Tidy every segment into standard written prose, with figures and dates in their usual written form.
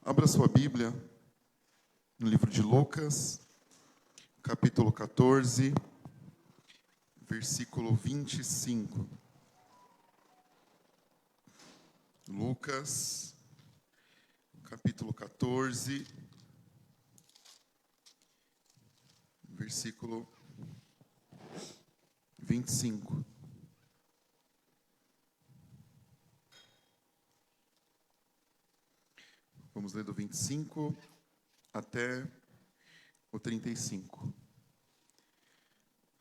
Abra sua Bíblia no livro de Lucas, capítulo 14, versículo 25. Lucas, capítulo 14, versículo 25. Vamos ler do 25 até o 35.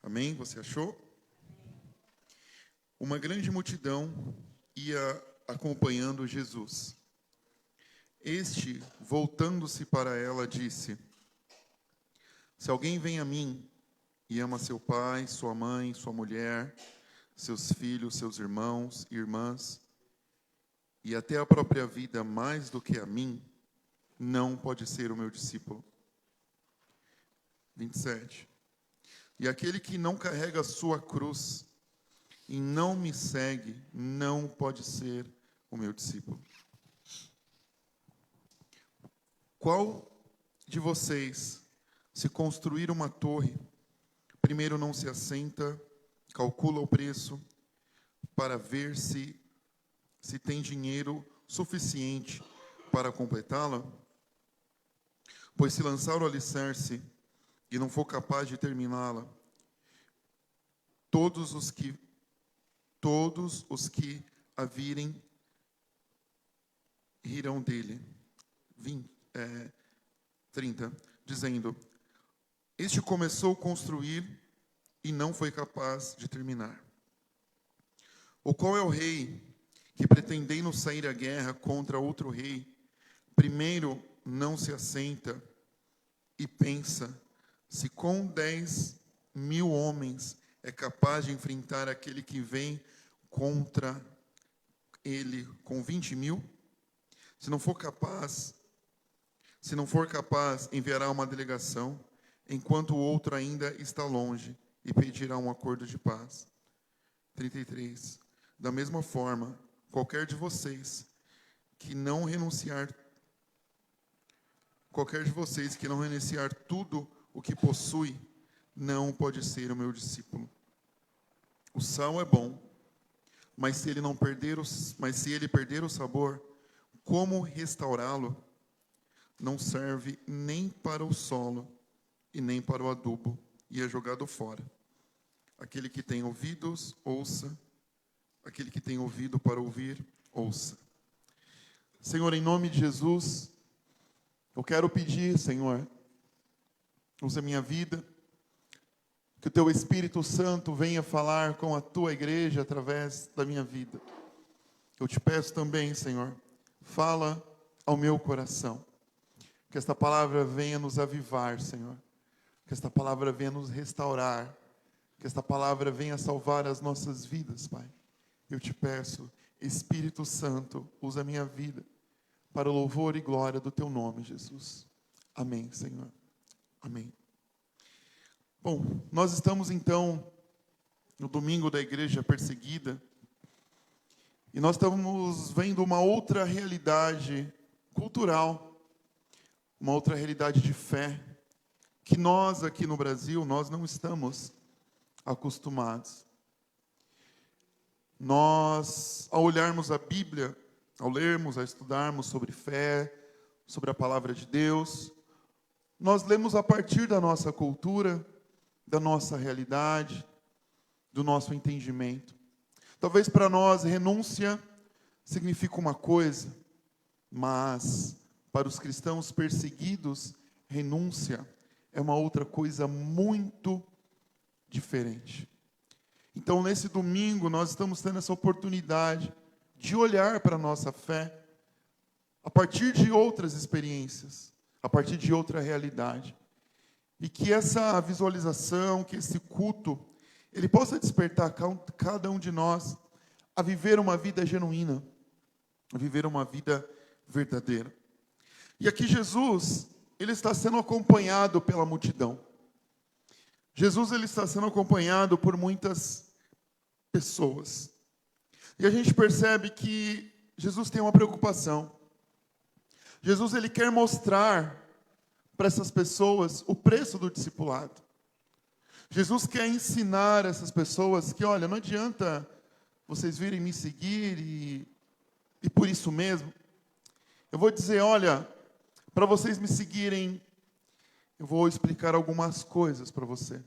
Amém? Você achou? Uma grande multidão ia acompanhando Jesus. Este, voltando-se para ela, disse: Se alguém vem a mim e ama seu pai, sua mãe, sua mulher, seus filhos, seus irmãos e irmãs, e até a própria vida mais do que a mim, não pode ser o meu discípulo. 27. E aquele que não carrega a sua cruz e não me segue, não pode ser o meu discípulo. Qual de vocês, se construir uma torre, primeiro não se assenta, calcula o preço, para ver se tem dinheiro suficiente para completá-la? Pois se lançar o alicerce e não for capaz de terminá-la, todos os que a virem rirão dele. 30, dizendo: Este começou a construir e não foi capaz de terminar. O qual é o rei que, pretendendo sair à guerra contra outro rei, primeiro não se assenta e pensa se com 10.000 homens é capaz de enfrentar aquele que vem contra ele com 20.000? Se não for capaz, enviará uma delegação, enquanto o outro ainda está longe, e pedirá um acordo de paz. 33. Da mesma forma, qualquer de vocês que não renunciar tudo o que possui, não pode ser o meu discípulo. O sal é bom, mas se ele perder o sabor, como restaurá-lo? Não serve nem para o solo e nem para o adubo, e é jogado fora. Aquele que tem ouvidos, ouça. Aquele que tem ouvido para ouvir, ouça. Senhor, em nome de Jesus, eu quero pedir, Senhor, usa a minha vida, que o Teu Espírito Santo venha falar com a Tua igreja através da minha vida. Eu te peço também, Senhor, fala ao meu coração. Que esta palavra venha nos avivar, Senhor. Que esta palavra venha nos restaurar. Que esta palavra venha salvar as nossas vidas, Pai. Eu te peço, Espírito Santo, usa a minha vida para o louvor e glória do Teu nome, Jesus. Amém, Senhor. Amém. Bom, nós estamos então no domingo da igreja perseguida e nós estamos vendo uma outra realidade cultural, uma outra realidade de fé que nós aqui no Brasil, nós não estamos acostumados. Nós, ao olharmos a Bíblia, ao lermos, a estudarmos sobre fé, sobre a palavra de Deus, nós lemos a partir da nossa cultura, da nossa realidade, do nosso entendimento. Talvez para nós renúncia significa uma coisa, mas para os cristãos perseguidos, renúncia é uma outra coisa muito diferente. Então, nesse domingo, nós estamos tendo essa oportunidade de olhar para a nossa fé a partir de outras experiências, a partir de outra realidade. E que essa visualização, que esse culto, ele possa despertar cada um de nós a viver uma vida genuína, a viver uma vida verdadeira. E aqui Jesus, ele está sendo acompanhado pela multidão. Jesus, ele está sendo acompanhado por muitas pessoas. E a gente percebe que Jesus tem uma preocupação. Jesus, ele quer mostrar para essas pessoas o preço do discipulado. Jesus quer ensinar essas pessoas que, olha, não adianta vocês virem me seguir e por isso mesmo. Eu vou dizer, olha, para vocês me seguirem, eu vou explicar algumas coisas para você.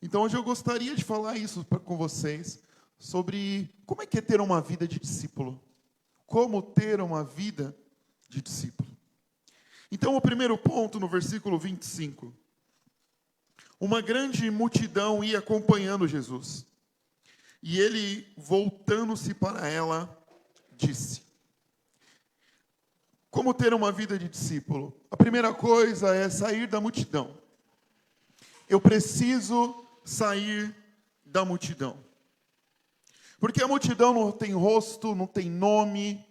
Então, hoje eu gostaria de falar isso com vocês, sobre como é que é ter uma vida de discípulo. Como ter uma vida de discípulo. Então, o primeiro ponto, no versículo 25. Uma grande multidão ia acompanhando Jesus. E ele, voltando-se para ela, disse: como ter uma vida de discípulo? A primeira coisa é sair da multidão. Eu preciso sair da multidão. Porque a multidão não tem rosto, não tem nome.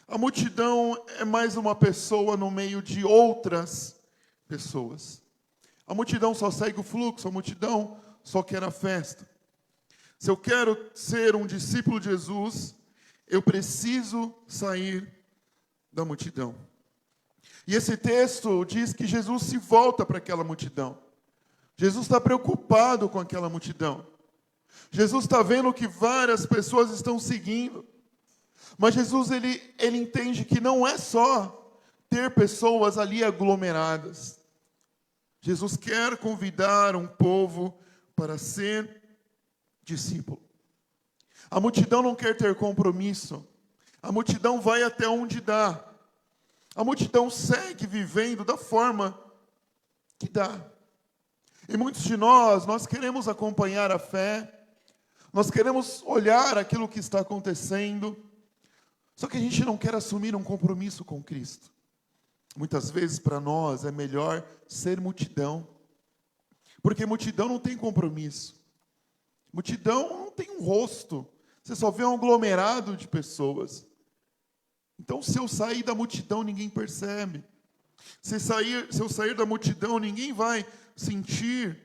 A multidão é mais uma pessoa no meio de outras pessoas. A multidão só segue o fluxo, a multidão só quer a festa. Se eu quero ser um discípulo de Jesus, eu preciso sair da multidão. E esse texto diz que Jesus se volta para aquela multidão. Jesus está preocupado com aquela multidão. Jesus está vendo que várias pessoas estão seguindo. Mas Jesus, ele entende que não é só ter pessoas ali aglomeradas. Jesus quer convidar um povo para ser discípulo. A multidão não quer ter compromisso. A multidão vai até onde dá. A multidão segue vivendo da forma que dá. E muitos de nós queremos acompanhar a fé. Nós queremos olhar aquilo que está acontecendo. Só que a gente não quer assumir um compromisso com Cristo. Muitas vezes para nós é melhor ser multidão. Porque multidão não tem compromisso. Multidão não tem um rosto. Você só vê um aglomerado de pessoas. Então, se eu sair da multidão, ninguém percebe. Se eu sair da multidão, ninguém vai sentir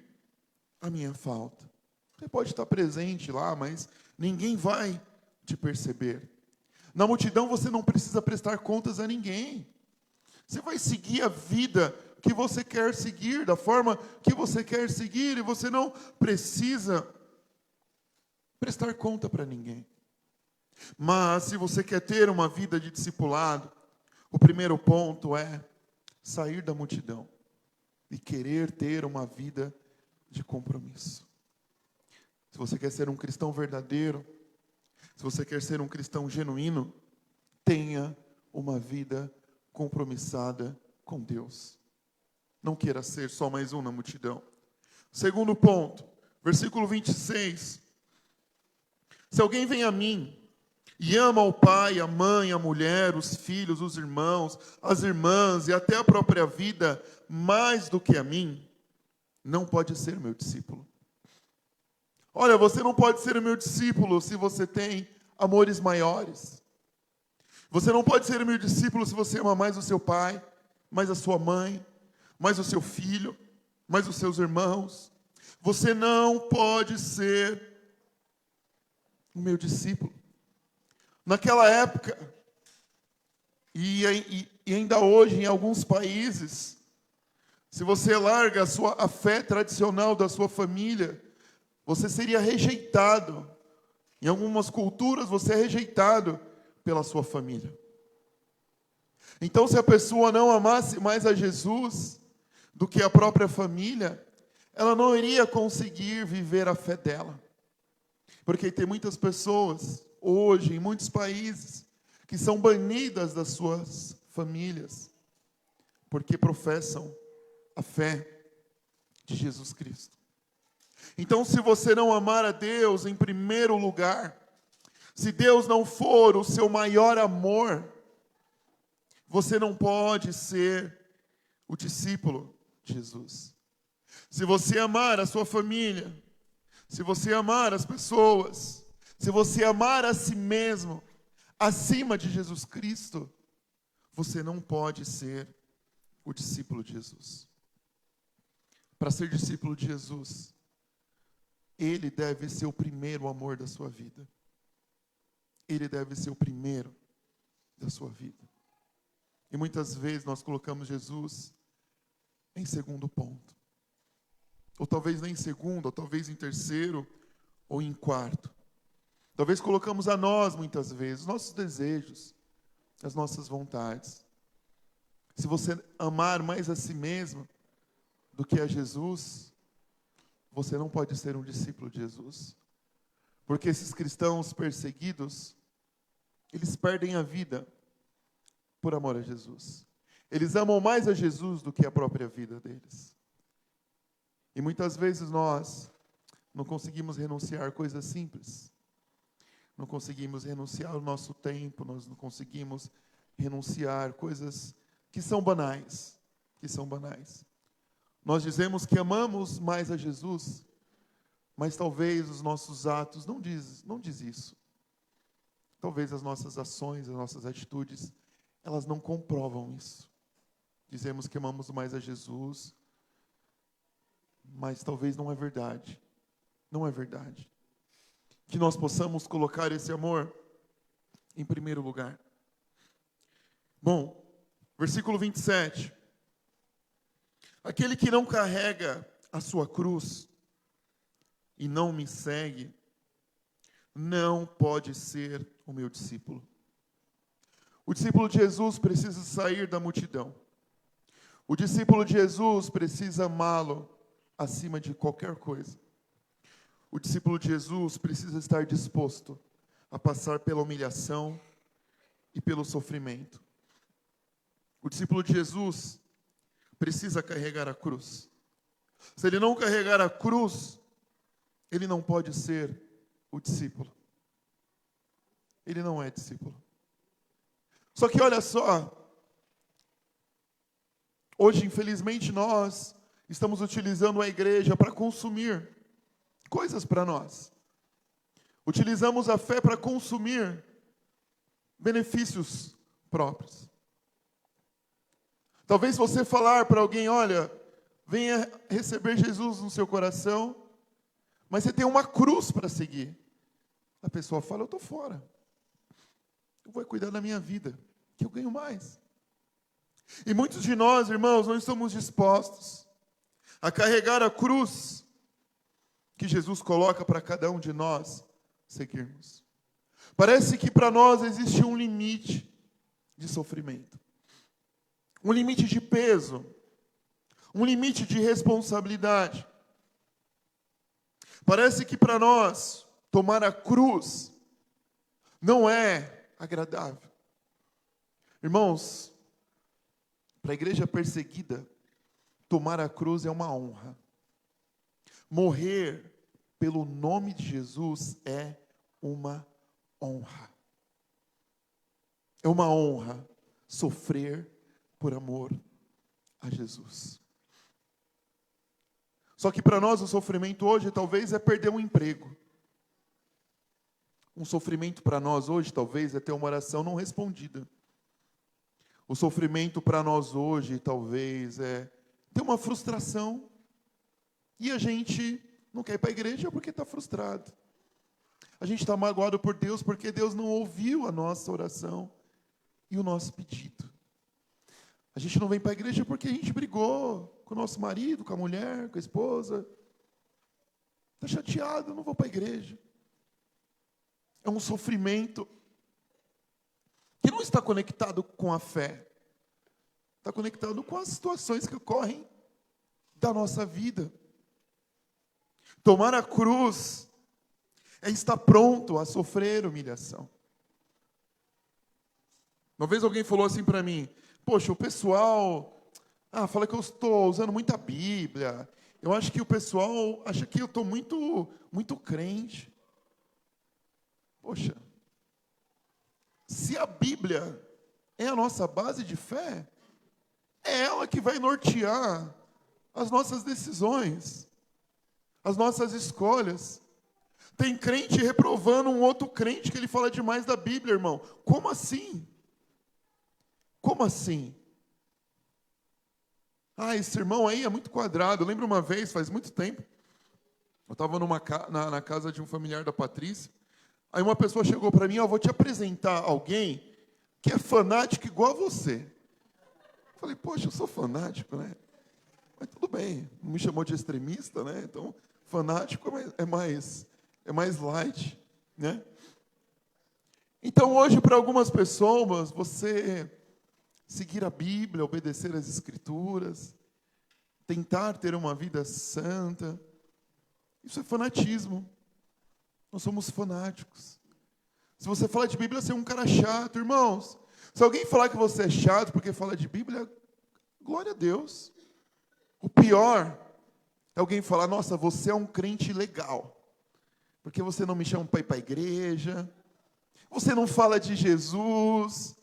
a minha falta. Você pode estar presente lá, mas ninguém vai te perceber. Na multidão, você não precisa prestar contas a ninguém. Você vai seguir a vida que você quer seguir, da forma que você quer seguir, e você não precisa prestar conta para ninguém. Mas, se você quer ter uma vida de discipulado, o primeiro ponto é sair da multidão e querer ter uma vida de compromisso. Se você quer ser um cristão verdadeiro, se você quer ser um cristão genuíno, tenha uma vida compromissada com Deus. Não queira ser só mais um na multidão. Segundo ponto, versículo 26. Se alguém vem a mim e ama o pai, a mãe, a mulher, os filhos, os irmãos, as irmãs e até a própria vida mais do que a mim, não pode ser meu discípulo. Olha, você não pode ser meu discípulo se você tem amores maiores. Você não pode ser meu discípulo se você ama mais o seu pai, mais a sua mãe, mais o seu filho, mais os seus irmãos. Você não pode ser o meu discípulo. Naquela época, e ainda hoje em alguns países, se você larga a fé tradicional da sua família, você seria rejeitado. Em algumas culturas, você é rejeitado pela sua família. Então, se a pessoa não amasse mais a Jesus do que a própria família, ela não iria conseguir viver a fé dela. Porque tem muitas pessoas, hoje, em muitos países, que são banidas das suas famílias, porque professam a fé de Jesus Cristo. Então, se você não amar a Deus em primeiro lugar, se Deus não for o seu maior amor, você não pode ser o discípulo de Jesus. Se você amar a sua família, se você amar as pessoas, se você amar a si mesmo, acima de Jesus Cristo, você não pode ser o discípulo de Jesus. Para ser discípulo de Jesus, Ele deve ser o primeiro amor da sua vida. Ele deve ser o primeiro da sua vida. E muitas vezes nós colocamos Jesus em segundo ponto. Ou talvez nem em segundo, ou talvez em terceiro, ou em quarto. Talvez colocamos a nós, muitas vezes, os nossos desejos, as nossas vontades. Se você amar mais a si mesmo do que a Jesus, você não pode ser um discípulo de Jesus. Porque esses cristãos perseguidos, eles perdem a vida por amor a Jesus. Eles amam mais a Jesus do que a própria vida deles. E muitas vezes nós não conseguimos renunciar a coisas simples. Não conseguimos renunciar ao nosso tempo, nós não conseguimos renunciar coisas que são banais, Nós dizemos que amamos mais a Jesus, mas talvez os nossos atos não diz isso. Talvez as nossas ações, as nossas atitudes, elas não comprovam isso. Dizemos que amamos mais a Jesus, mas talvez não é verdade. Não é verdade. Que nós possamos colocar esse amor em primeiro lugar. Bom, versículo 27. Aquele que não carrega a sua cruz e não me segue, não pode ser o meu discípulo. O discípulo de Jesus precisa sair da multidão. O discípulo de Jesus precisa amá-lo acima de qualquer coisa. O discípulo de Jesus precisa estar disposto a passar pela humilhação e pelo sofrimento. O discípulo de Jesus precisa carregar a cruz. Se ele não carregar a cruz, ele não pode ser o discípulo. Ele não é discípulo. Só que olha só, hoje, infelizmente, nós estamos utilizando a igreja para consumir coisas para nós. Utilizamos a fé para consumir benefícios próprios. Talvez você falar para alguém, olha, venha receber Jesus no seu coração, mas você tem uma cruz para seguir. A pessoa fala, eu estou fora. Eu vou cuidar da minha vida, que eu ganho mais. E muitos de nós, irmãos, não estamos dispostos a carregar a cruz que Jesus coloca para cada um de nós seguirmos. Parece que para nós existe um limite de sofrimento, um limite de peso, um limite de responsabilidade. Parece que para nós tomar a cruz não é agradável. Irmãos, para a igreja perseguida, tomar a cruz é uma honra. Morrer pelo nome de Jesus é uma honra. É uma honra sofrer por amor a Jesus. Só que para nós o sofrimento hoje talvez é perder um emprego. Um sofrimento para nós hoje talvez é ter uma oração não respondida. O sofrimento para nós hoje talvez é ter uma frustração. E a gente não quer ir para a igreja porque está frustrado. A gente está magoado por Deus porque Deus não ouviu a nossa oração e o nosso pedido. A gente não vem para a igreja porque a gente brigou com o nosso marido, com a mulher, com a esposa. Está chateado, não vou para a igreja. É um sofrimento que não está conectado com a fé. Está conectado com as situações que ocorrem da nossa vida. Tomar a cruz é estar pronto a sofrer humilhação. Uma vez alguém falou assim para mim, poxa, o pessoal fala que eu estou usando muita Bíblia. Eu acho que o pessoal acha que eu estou muito crente. Poxa, se a Bíblia é a nossa base de fé, é ela que vai nortear as nossas decisões, as nossas escolhas. Tem crente reprovando um outro crente que ele fala demais da Bíblia, irmão. Como assim? Como assim? Esse irmão aí é muito quadrado. Eu lembro uma vez, faz muito tempo, eu estava na casa de um familiar da Patrícia. Aí uma pessoa chegou para mim, vou te apresentar alguém que é fanático igual a você. Falei, poxa, eu sou fanático, né? Mas tudo bem, não me chamou de extremista, né? Então, fanático é mais light, né? Então, hoje, para algumas pessoas, você seguir a Bíblia, obedecer às Escrituras, tentar ter uma vida santa, isso é fanatismo. Nós somos fanáticos. Se você fala de Bíblia, você é um cara chato, irmãos. Se alguém falar que você é chato porque fala de Bíblia, glória a Deus. O pior é alguém falar, nossa, você é um crente legal, porque você não me chama para ir para a igreja, você não fala de Jesus,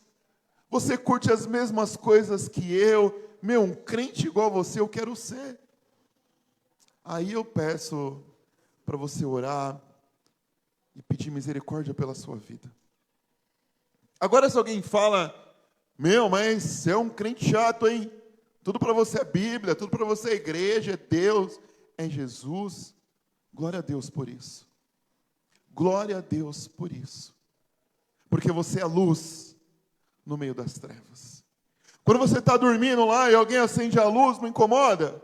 você curte as mesmas coisas que eu, um crente igual você eu quero ser. Aí eu peço para você orar e pedir misericórdia pela sua vida. Agora, se alguém fala, mas você é um crente chato, hein? Tudo para você é Bíblia, tudo para você é igreja, é Deus, é Jesus. Glória a Deus por isso. Glória a Deus por isso. Porque você é luz no meio das trevas. Quando você está dormindo lá e alguém acende a luz, não incomoda?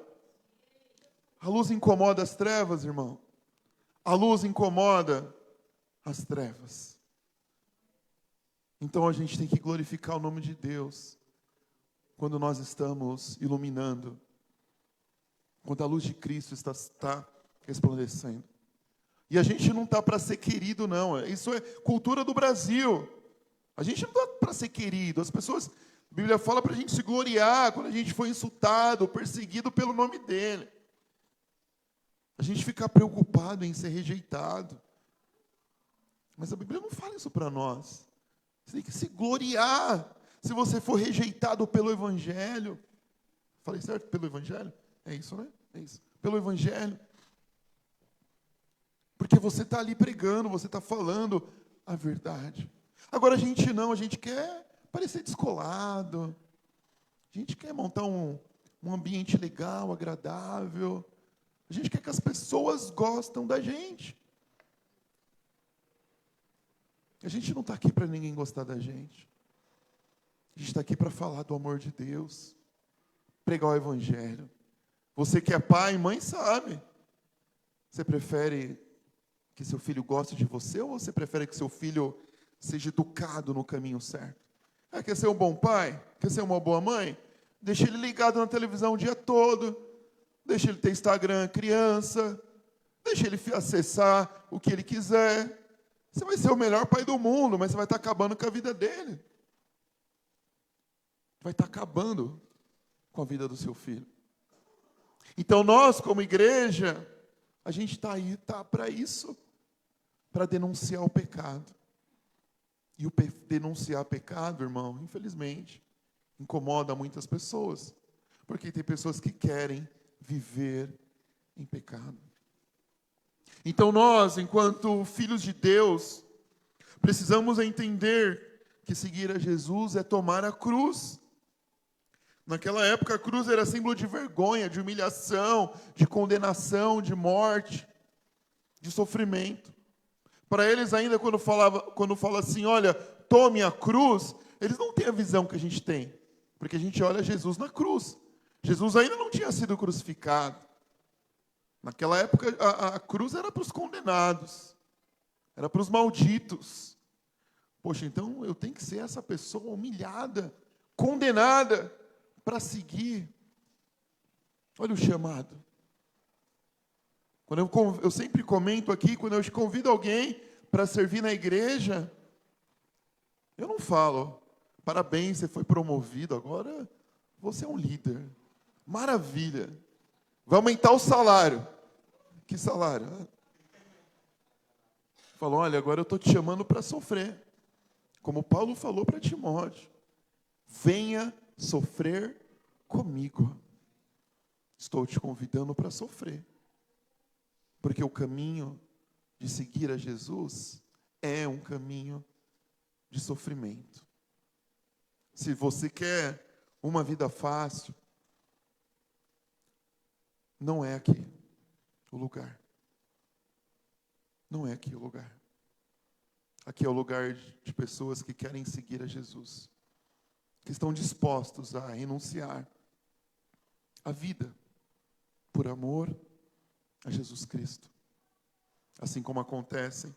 A luz incomoda as trevas, irmão. A luz incomoda as trevas. Então a gente tem que glorificar o nome de Deus quando nós estamos iluminando, quando a luz de Cristo está resplandecendo. E a gente não está para ser querido, não. Isso é cultura do Brasil. A gente não está para ser querido. As pessoas, a Bíblia fala para a gente se gloriar quando a gente foi insultado, perseguido pelo nome dele. A gente fica preocupado em ser rejeitado. Mas a Bíblia não fala isso para nós. Você tem que se gloriar se você for rejeitado pelo Evangelho. Falei certo? Pelo Evangelho? É isso, né? É isso. Pelo Evangelho. Porque você está ali pregando, você está falando a verdade. Agora a gente não, a gente quer parecer descolado. A gente quer montar um ambiente legal, agradável. A gente quer que as pessoas gostem da gente. A gente não está aqui para ninguém gostar da gente. A gente está aqui para falar do amor de Deus, pregar o Evangelho. Você que é pai e mãe sabe. Você prefere que seu filho goste de você ou você prefere que seu filho seja educado no caminho certo? Quer ser um bom pai? Quer ser uma boa mãe? Deixa ele ligado na televisão o dia todo. Deixa ele ter Instagram criança. Deixa ele acessar o que ele quiser. Você vai ser o melhor pai do mundo, mas você vai estar acabando com a vida dele. Vai estar acabando com a vida do seu filho. Então nós, como igreja, a gente está aí, para isso, para denunciar o pecado. E denunciar pecado, irmão, infelizmente, incomoda muitas pessoas. Porque tem pessoas que querem viver em pecado. Então nós, enquanto filhos de Deus, precisamos entender que seguir a Jesus é tomar a cruz. Naquela época a cruz era símbolo de vergonha, de humilhação, de condenação, de morte, de sofrimento. Para eles ainda quando fala assim, olha, tome a cruz, eles não têm a visão que a gente tem. Porque a gente olha Jesus na cruz. Jesus ainda não tinha sido crucificado. Naquela época, a cruz era para os condenados. Era para os malditos. Poxa, então eu tenho que ser essa pessoa humilhada, condenada, para seguir. Olha o chamado. Quando eu sempre comento aqui, quando eu convido alguém para servir na igreja, eu não falo, parabéns, você foi promovido, agora você é um líder. Maravilha. Vai aumentar o salário. Que salário? Falou, olha, agora eu estou te chamando para sofrer. Como Paulo falou para Timóteo. Venha sofrer comigo. Estou te convidando para sofrer. Porque o caminho de seguir a Jesus é um caminho de sofrimento. Se você quer uma vida fácil, não é aqui o lugar. Não é aqui o lugar. Aqui é o lugar de pessoas que querem seguir a Jesus. que estão dispostos a renunciar à vida por amor a Jesus Cristo. Assim como acontece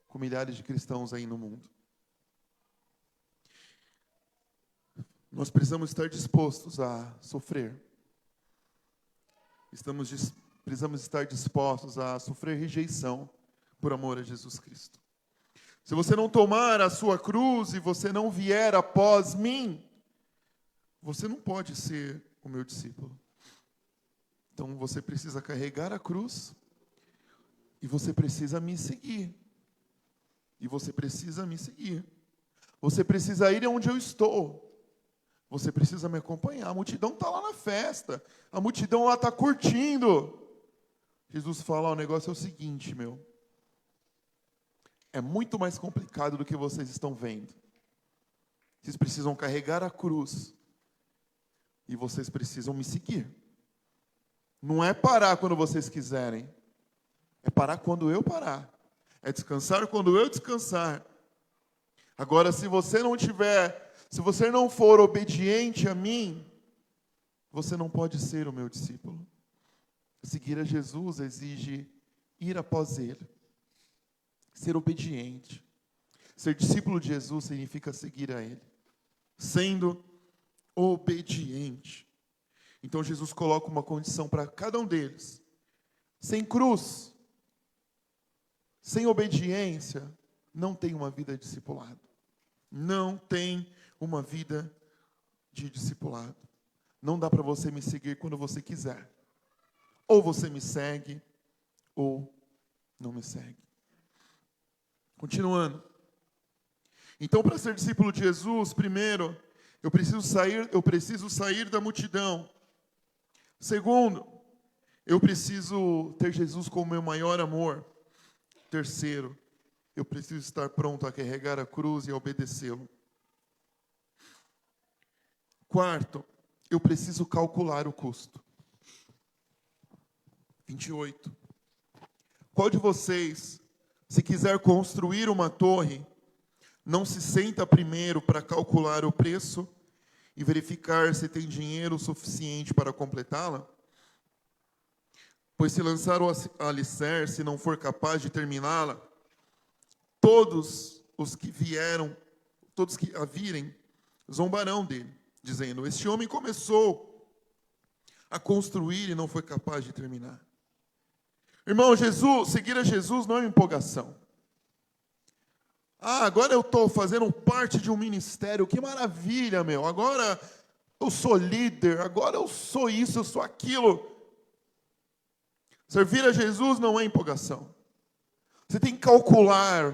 com milhares de cristãos aí no mundo. Nós precisamos estar dispostos a sofrer. Precisamos estar dispostos a sofrer rejeição por amor a Jesus Cristo. Se você não tomar a sua cruz e você não vier após mim, você não pode ser o meu discípulo. Então você precisa carregar a cruz e você precisa me seguir. E você precisa me seguir. Você precisa ir onde eu estou. Você precisa me acompanhar. A multidão está lá na festa. A multidão lá está curtindo. Jesus fala, o negócio é o seguinte, meu. É muito mais complicado do que vocês estão vendo. Vocês precisam carregar a cruz. E vocês precisam me seguir. Não é parar quando vocês quiserem. É parar quando eu parar. É descansar quando eu descansar. Agora, se você não for obediente a mim, você não pode ser o meu discípulo. Seguir a Jesus exige ir após Ele. Ser obediente. Ser discípulo de Jesus significa seguir a Ele. Sendo obediente. Então Jesus coloca uma condição para cada um deles. Sem cruz, sem obediência, não tem uma vida de discipulado. Não tem uma vida de discipulado. Não dá para você me seguir quando você quiser. Ou você me segue, ou não me segue. Continuando. Então, para ser discípulo de Jesus, primeiro, eu preciso sair da multidão. Segundo, eu preciso ter Jesus como meu maior amor. Terceiro, eu preciso estar pronto a carregar a cruz e a obedecê-lo. Quarto, eu preciso calcular o custo. 28. Qual de vocês, se quiser construir uma torre, não se senta primeiro para calcular o preço e verificar se tem dinheiro suficiente para completá-la? Pois se lançar o alicerce e não for capaz de terminá-la, todos que a virem, zombarão dele, dizendo, este homem começou a construir e não foi capaz de terminar. Irmão, seguir a Jesus não é uma empolgação. Agora eu estou fazendo parte de um ministério, que maravilha, meu. Agora eu sou líder, agora eu sou isso, eu sou aquilo. Servir a Jesus não é empolgação. Você tem que calcular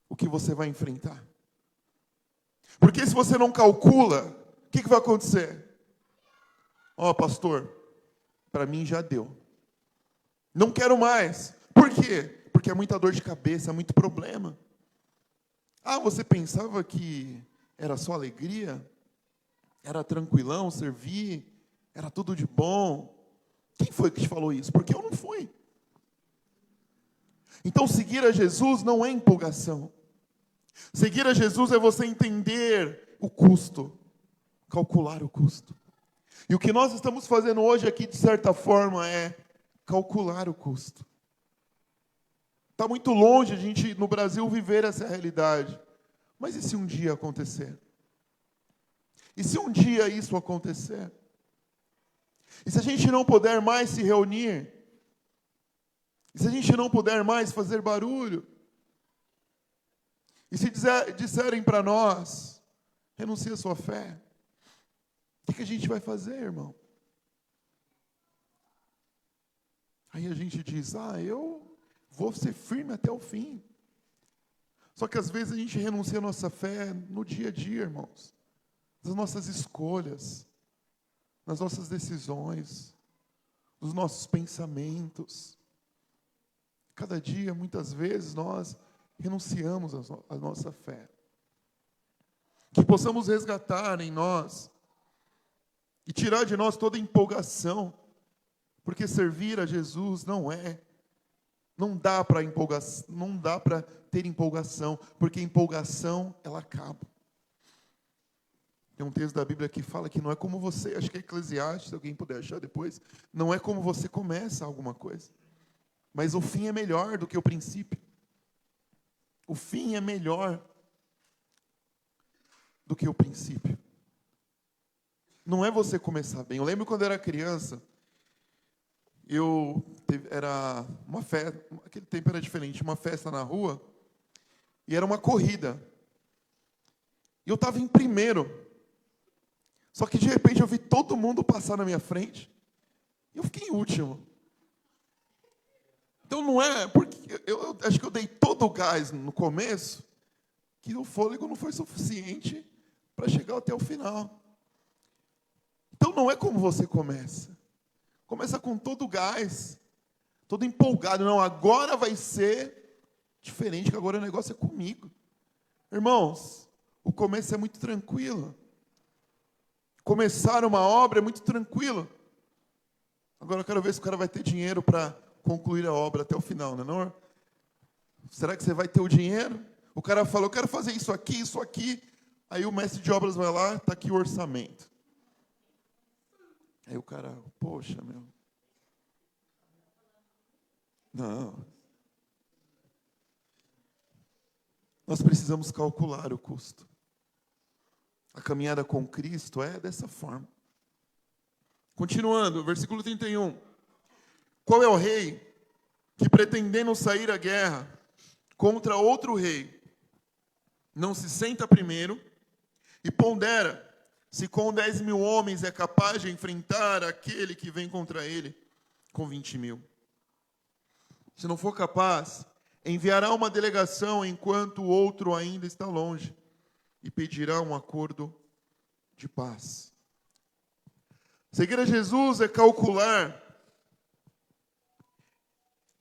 o que você vai enfrentar. Porque se você não calcula, o que vai acontecer? Pastor, para mim já deu. Não quero mais. Por quê? Porque é muita dor de cabeça, é muito problema. Você pensava que era só alegria? Era tranquilão, servir? Era tudo de bom? Quem foi que te falou isso? Porque eu não fui. Então, seguir a Jesus não é empolgação. Seguir a Jesus é você entender o custo, calcular o custo. E o que nós estamos fazendo hoje aqui, de certa forma, é calcular o custo. Está muito longe a gente, no Brasil, viver essa realidade. Mas e se um dia acontecer? E se um dia isso acontecer? E se a gente não puder mais se reunir? E se a gente não puder mais fazer barulho? E se disserem para nós, renuncie a sua fé, o que a gente vai fazer, irmão? Aí a gente diz, eu vou ser firme até o fim. Só que às vezes a gente renuncia a nossa fé no dia a dia, irmãos. Nas nossas escolhas, nas nossas decisões, nos nossos pensamentos. Cada dia, muitas vezes, nós renunciamos à nossa fé. Que possamos resgatar em nós e tirar de nós toda empolgação, porque servir a Jesus não dá para ter empolgação, porque empolgação ela acaba. Tem um texto da Bíblia que fala que não é como você, acho que é Eclesiastes, se alguém puder achar depois, não é como você começa alguma coisa, mas o fim é melhor do que o princípio. O fim é melhor do que o princípio. Não é você começar bem. Eu lembro quando eu era criança, era uma festa, aquele tempo era diferente, uma festa na rua, e era uma corrida. E eu estava em primeiro. Só que de repente eu vi todo mundo passar na minha frente, e eu fiquei em último. Então não é, porque eu acho que eu dei todo o gás no começo, que o fôlego não foi suficiente para chegar até o final. Então não é como você começa. Começa com todo o gás, todo empolgado. Não, agora vai ser diferente, que agora o negócio é comigo. Irmãos, o começo é muito tranquilo. Começar uma obra é muito tranquilo. Agora eu quero ver se o cara vai ter dinheiro para concluir a obra até o final, não é? Será que você vai ter o dinheiro? O cara fala, eu quero fazer isso aqui, isso aqui. Aí o mestre de obras vai lá, está aqui o orçamento. Aí o cara, poxa, meu. Não. Nós precisamos calcular o custo. A caminhada com Cristo é dessa forma. Continuando, versículo 31. Qual é o rei que, pretendendo sair à guerra contra outro rei, não se senta primeiro e pondera se com 10.000 homens é capaz de enfrentar aquele que vem contra ele com 20.000? Se não for capaz, enviará uma delegação enquanto o outro ainda está longe e pedirá um acordo de paz. Seguir a Jesus é calcular.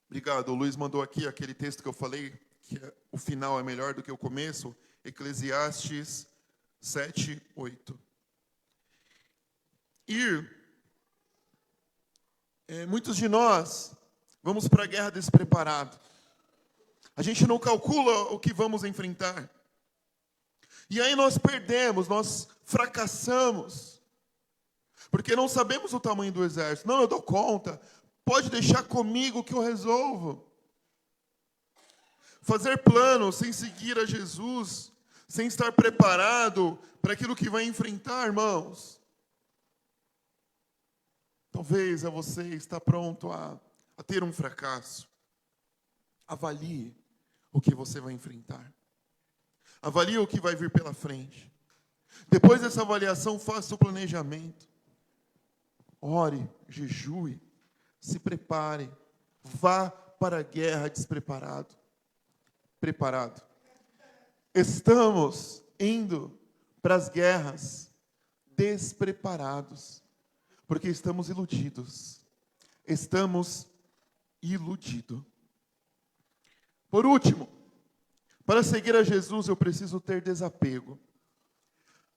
Obrigado, o Luiz mandou aqui aquele texto que eu falei, que o final é melhor do que o começo, Eclesiastes 7:8. Muitos de nós vamos para a guerra despreparado. A gente não calcula o que vamos enfrentar. E aí nós perdemos, nós fracassamos. Porque não sabemos o tamanho do exército. Não, eu dou conta. Pode deixar comigo que eu resolvo. Fazer planos sem seguir a Jesus, sem estar preparado para aquilo que vai enfrentar, irmãos. Talvez você está pronto a ter um fracasso. Avalie o que você vai enfrentar. Avalie o que vai vir pela frente. Depois dessa avaliação, faça o planejamento. Ore, jejue, se prepare. Vá para a guerra despreparado. Preparado. Estamos indo para as guerras despreparados, porque estamos iludidos. Estamos iludidos. Por último, para seguir a Jesus eu preciso ter desapego.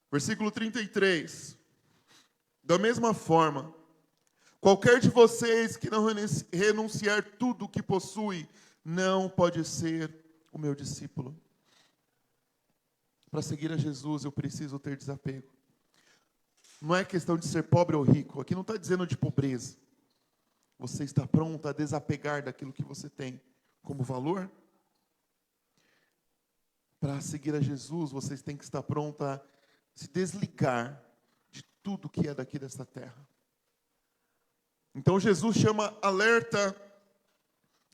Versículo 33. Da mesma forma, qualquer de vocês que não renunciar tudo o que possui, não pode ser o meu discípulo. Para seguir a Jesus eu preciso ter desapego. Não é questão de ser pobre ou rico. Aqui não está dizendo de pobreza. Você está pronto a desapegar daquilo que você tem como valor? Para seguir a Jesus, vocês têm que estar prontos a se desligar de tudo que é daqui desta terra. Então Jesus chama alerta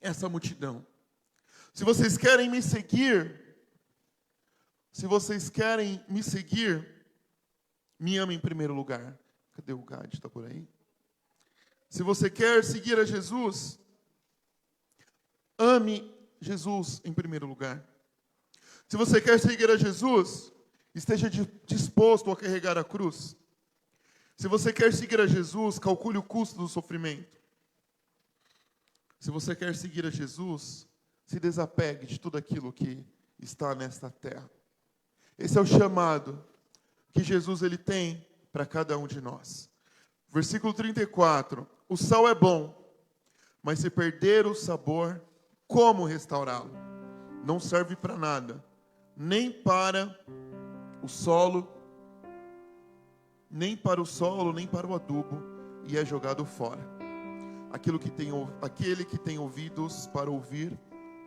essa multidão. Se vocês querem me seguir, me ame em primeiro lugar. Cadê o Gad? Está por aí? Se você quer seguir a Jesus, ame Jesus em primeiro lugar. Se você quer seguir a Jesus, esteja disposto a carregar a cruz. Se você quer seguir a Jesus, calcule o custo do sofrimento. Se você quer seguir a Jesus, se desapegue de tudo aquilo que está nesta terra. Esse é o chamado que Jesus ele tem para cada um de nós. Versículo 34. O sal é bom, mas se perder o sabor, como restaurá-lo? Não serve para nada, nem para o solo, nem para o solo, nem para o adubo, e é jogado fora. Aquele que tem ouvidos para ouvir,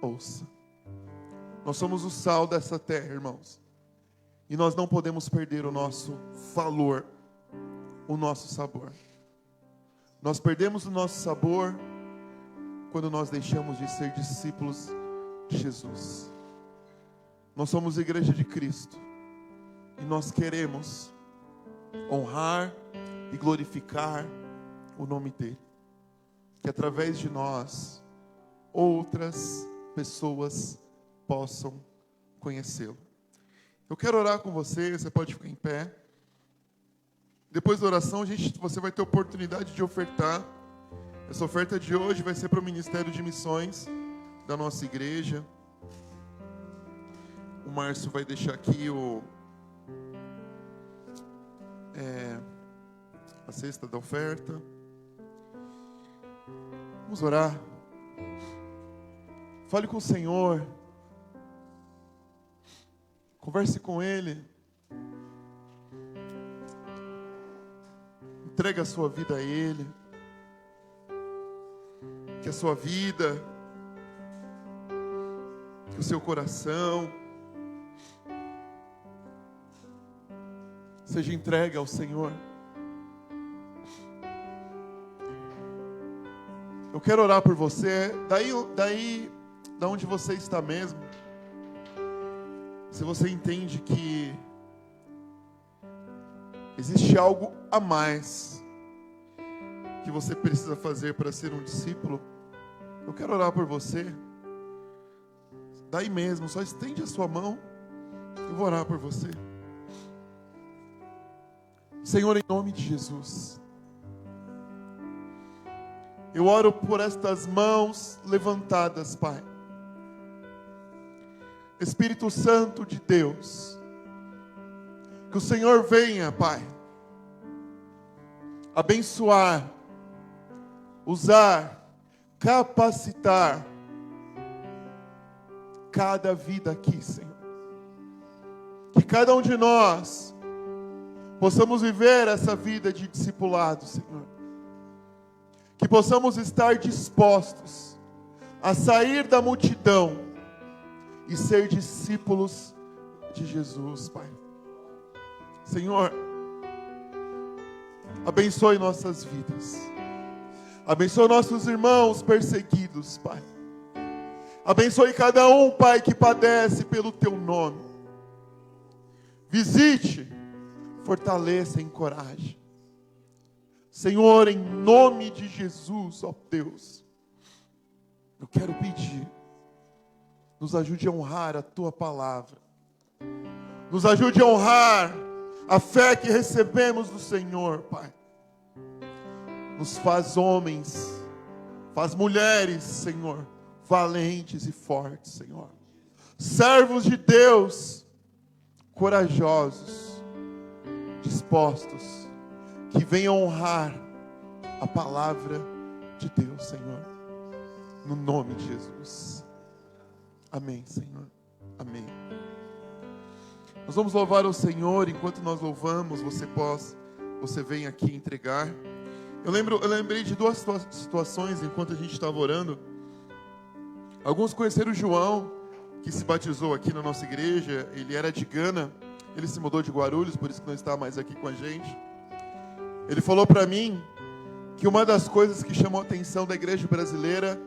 ouça. Nós somos o sal dessa terra, irmãos. E nós não podemos perder o nosso valor, o nosso sabor. Nós perdemos o nosso sabor quando nós deixamos de ser discípulos de Jesus. Nós somos igreja de Cristo. E nós queremos honrar e glorificar o nome dEle. Que através de nós, outras pessoas possam conhecê-lo. Eu quero orar com você, você pode ficar em pé. Depois da oração, você vai ter oportunidade de ofertar. Essa oferta de hoje vai ser para o Ministério de Missões da nossa igreja. O Márcio vai deixar aqui a cesta da oferta. Vamos orar. Fale com o Senhor. Converse com Ele. Entregue a sua vida a Ele. Que a sua vida, que o seu coração seja entregue ao Senhor. Eu quero orar por você, da onde você está mesmo. Se você entende que existe algo a mais que você precisa fazer para ser um discípulo, eu quero orar por você. Daí mesmo, só estende a sua mão, eu vou orar por você. Senhor, em nome de Jesus, eu oro por estas mãos levantadas, Pai. Espírito Santo de Deus, que o Senhor venha, Pai, abençoar, usar, capacitar cada vida aqui, Senhor. Que cada um de nós possamos viver essa vida de discipulado, Senhor. Que possamos estar dispostos a sair da multidão e ser discípulos de Jesus, Pai. Senhor, abençoe nossas vidas. Abençoe nossos irmãos perseguidos, Pai. Abençoe cada um, Pai, que padece pelo Teu nome. Visite, fortaleça e encoraje. Senhor, em nome de Jesus, ó Deus, eu quero pedir, nos ajude a honrar a Tua palavra. Nos ajude a honrar a fé que recebemos do Senhor, Pai. Nos faz homens, faz mulheres, Senhor, valentes e fortes, Senhor. Servos de Deus, corajosos, dispostos, que venham honrar a palavra de Deus, Senhor. No nome de Jesus. Amém, Senhor. Amém. Nós vamos louvar o Senhor. Enquanto nós louvamos, você vem aqui entregar. Eu lembrei de duas situações enquanto a gente estava orando. Alguns conheceram o João, que se batizou aqui na nossa igreja. Ele era de Gana. Ele se mudou de Guarulhos, por isso que não está mais aqui com a gente. Ele falou para mim que uma das coisas que chamou a atenção da igreja brasileira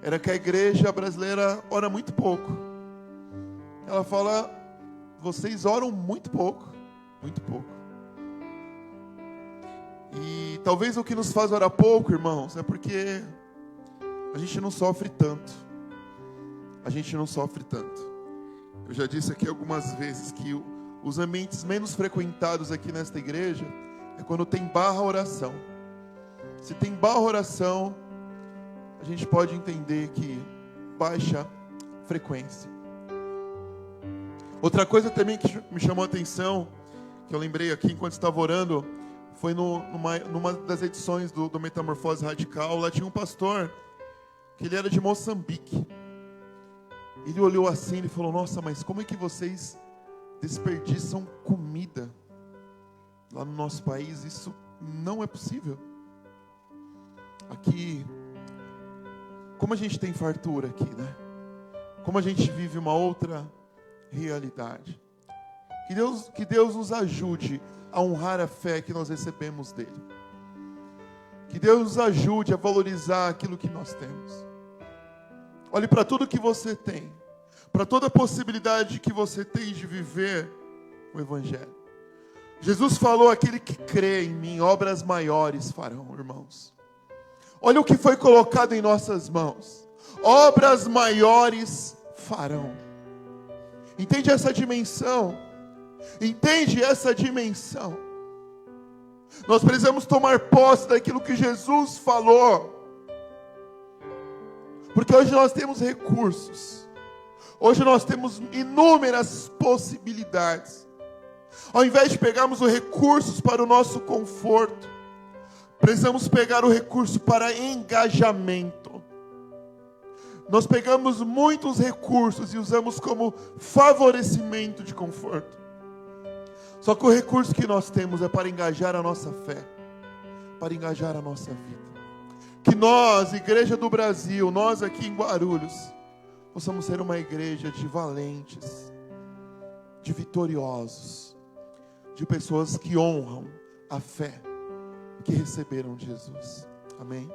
era que a igreja brasileira ora muito pouco. Ela fala, vocês oram muito pouco, muito pouco. E talvez o que nos faz orar pouco, irmãos, é porque a gente não sofre tanto. A gente não sofre tanto. Eu já disse aqui algumas vezes que os ambientes menos frequentados aqui nesta igreja é quando tem barra oração. Se tem barra oração, a gente pode entender que baixa frequência. Outra coisa também que me chamou a atenção, que eu lembrei aqui enquanto estava orando, foi numa das edições do Metamorfose Radical. Lá tinha um pastor, que ele era de Moçambique. Ele olhou assim e falou, nossa, mas como é que vocês desperdiçam comida Lá no nosso país isso não é possível. Aqui, como a gente tem fartura aqui, né? Como a gente vive uma outra realidade. Que Deus nos ajude a honrar a fé que nós recebemos dele. Que Deus nos ajude a valorizar aquilo que nós temos. Olhe para tudo que você tem, para toda a possibilidade que você tem de viver o Evangelho. Jesus falou: aquele que crê em mim, obras maiores farão, irmãos. Olha o que foi colocado em nossas mãos. Obras maiores farão. Entende essa dimensão? Entende essa dimensão? Nós precisamos tomar posse daquilo que Jesus falou. Porque hoje nós temos recursos. Hoje nós temos inúmeras possibilidades. Ao invés de pegarmos os recursos para o nosso conforto, precisamos pegar o recurso para engajamento. Nós pegamos muitos recursos e usamos como favorecimento de conforto. Só que o recurso que nós temos é para engajar a nossa fé, para engajar a nossa vida. Que nós, Igreja do Brasil, nós aqui em Guarulhos, possamos ser uma igreja de valentes, de vitoriosos, de pessoas que honram a fé que receberam de Jesus. Amém?